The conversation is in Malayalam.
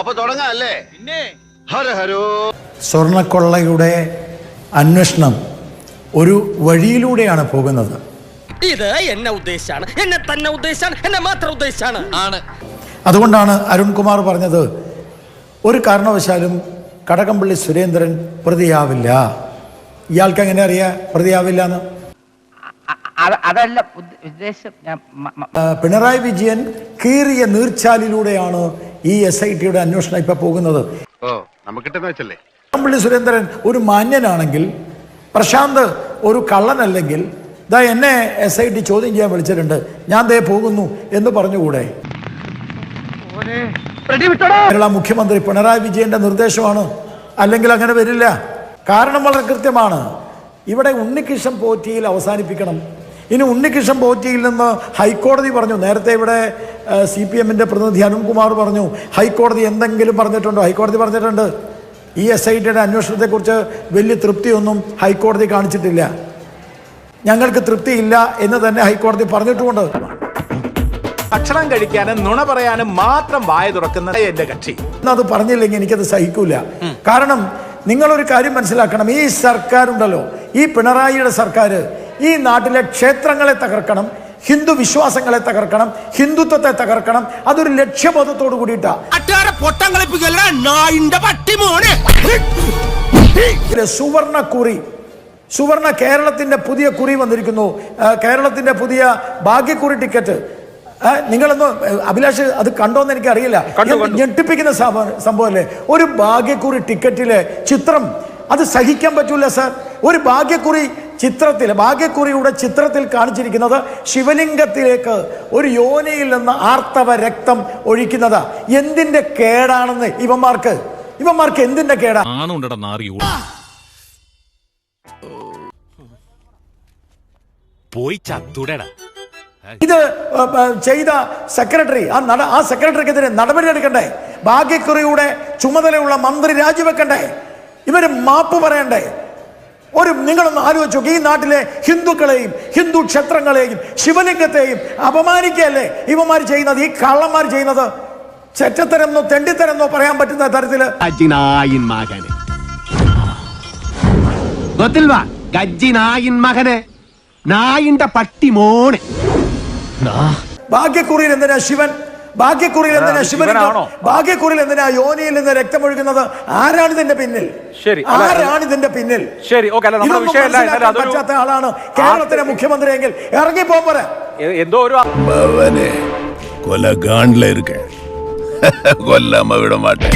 അപ്പൊ തുടങ്ങാല്ലേ? ഹര ഹരോ. സ്വർണക്കൊള്ളയുടെ അന്വേഷണം ഒരു വഴിയിലൂടെയാണ് പോകുന്നത്. ഇത് എന്നെ ഉദ്ദേശാണ്, എന്നെ തന്നെ ഉദ്ദേശാണ്, എന്നെ മാത്രം ഉദ്ദേശാണ്. അതുകൊണ്ടാണ് അരുൺകുമാർ പറഞ്ഞത് ഒരു കാരണവശാലും കടകംപള്ളി സുരേന്ദ്രൻ പ്രതിയാവില്ല. ഇയാൾക്ക് എങ്ങനെ അറിയാം പ്രതിയാവില്ല എന്ന്? അതല്ല ഉദ്ദേശം. പിണറായി വിജയൻ കീറിയ നീർച്ചാലിലൂടെയാണ് ഈ SITയുടെ അന്വേഷണം ഇപ്പൊ പോകുന്നത്. കടകംപള്ളി സുരേന്ദ്രൻ ഒരു മാന്യനാണെങ്കിൽ, പ്രശാന്ത് ഒരു കള്ളനല്ലെങ്കിൽ, ഇതാ എന്നെ SIT ചോദ്യം ചെയ്യാൻ വിളിച്ചിട്ടുണ്ട്, ഞാൻ ദേ പോകുന്നു എന്ന് പറഞ്ഞുകൂടെ? കേരള മുഖ്യമന്ത്രി പിണറായി വിജയന്റെ നിർദ്ദേശമാണ്, അല്ലെങ്കിൽ അങ്ങനെ വരില്ല. കാരണം വളരെ കൃത്യമാണ്. ഇവിടെ ഉണ്ണികൃഷ്ണൻ പോറ്റിയിൽ അവസാനിപ്പിക്കണം. ഇനി ഉണ്ണികൃഷ്ണൻ പോറ്റിയിൽ നിന്ന് ഹൈക്കോടതി പറഞ്ഞു, നേരത്തെ ഇവിടെ CPMന്റെ പ്രതിനിധി അരുൺകുമാർ പറഞ്ഞു, ഹൈക്കോടതി എന്തെങ്കിലും പറഞ്ഞിട്ടുണ്ടോ? ഹൈക്കോടതി പറഞ്ഞിട്ടുണ്ട് ഈ SITയുടെ അന്വേഷണത്തെക്കുറിച്ച് വലിയ തൃപ്തിയൊന്നും ഹൈക്കോടതി കാണിച്ചിട്ടില്ല. ഞങ്ങൾക്ക് തൃപ്തിയില്ല എന്ന് തന്നെ ഹൈക്കോടതി പറഞ്ഞിട്ടുമുണ്ട്. ഭക്ഷണം കഴിക്കാനും നുണ പറയാനും മാത്രം വായ തുറക്കുന്ന എന്റെ കക്ഷി അത് പറഞ്ഞില്ലെങ്കിൽ എനിക്കത് സഹിക്കൂല. കാരണം നിങ്ങളൊരു കാര്യം മനസ്സിലാക്കണം, ഈ സർക്കാർ ഉണ്ടല്ലോ, ഈ പിണറായിയുടെ സർക്കാർ ഈ നാട്ടിലെ ക്ഷേത്രങ്ങളെ തകർക്കണം, ഹിന്ദു വിശ്വാസങ്ങളെ തകർക്കണം, ഹിന്ദുത്വത്തെ തകർക്കണം. അതൊരു ലക്ഷ്യബോധത്തോട് കൂടിയിട്ടാ. സുവർണ കേരളത്തിന്റെ പുതിയ കുറി വന്നിരിക്കുന്നു, കേരളത്തിന്റെ പുതിയ ഭാഗ്യക്കുറി ടിക്കറ്റ്. നിങ്ങളൊന്ന് അഭിലാഷ് അത് കണ്ടോന്ന് എനിക്ക് അറിയില്ല. ഞെട്ടിപ്പിക്കുന്ന സംഭവമല്ലേ ഒരു ഭാഗ്യക്കുറി ടിക്കറ്റിലെ ചിത്രം? അത് സഹിക്കാൻ പറ്റൂല സാർ. ഒരു ഭാഗ്യക്കുറി ഭാഗ്യക്കുറിയുടെ ചിത്രത്തിൽ കാണിച്ചിരിക്കുന്നത് ശിവലിംഗത്തിലേക്ക് ഒരു യോനിയിൽ നിന്ന് ആർത്തവ രക്തം ഒഴിക്കുന്നത്. എന്തിന്റെ കേടാണെന്ന് ഇവന്മാർക്ക് എന്തിന്റെ കേടാ? പോയി ചത്തുടടാ. ഇത് ചെയ്ത സെക്രട്ടറി, ആ സെക്രട്ടറിക്കെതിരെ നടപടി എടുക്കണ്ടേ? ഭാഗ്യക്കുറിയുടെ ചുമതലയുള്ള മന്ത്രി രാജിവെക്കണ്ടേ? ഇവര് മാപ്പ് പറയണ്ടേ? നിങ്ങളൊന്ന് ആലോചിച്ചു, ഈ നാട്ടിലെ ഹിന്ദുക്കളെയും ഹിന്ദു ക്ഷേത്രങ്ങളെയും ശിവലിംഗത്തെയും അപമാനിക്കല്ലേ ഇവന്മാർ ചെയ്യുന്നത്, ഈ കള്ളന്മാർ ചെയ്യുന്നത്? ചെറ്റത്തരെന്നോ തെണ്ടിത്തരെന്നോ പറയാൻ പറ്റുന്ന തരത്തില് നായിന്റെ പട്ടി മോനെ. ഭാഗ്യക്കുറിയിൽ എന്തിനാ ശിവൻ? ഭാഗ്യക്കുറിയിൽ എന്തിനാ ശിവലിംഗം? ഭാഗ്യക്കുറിയിൽ എന്തിനാ യോനിയിൽ നിന്ന് രക്തമൊഴുകുന്നത്? ആരാണ് ഇതിന്റെ പിന്നിൽ? ആരാണ് ഇതിന്റെ പിന്നിൽ? പറ്റാത്ത ആളാണ് കേരളത്തിലെ മുഖ്യമന്ത്രിയെങ്കിൽ ഇറങ്ങിപ്പോ പോരാ. എന്തോ ഒരു കൊല്ലാമ വിട മാട്ടേ.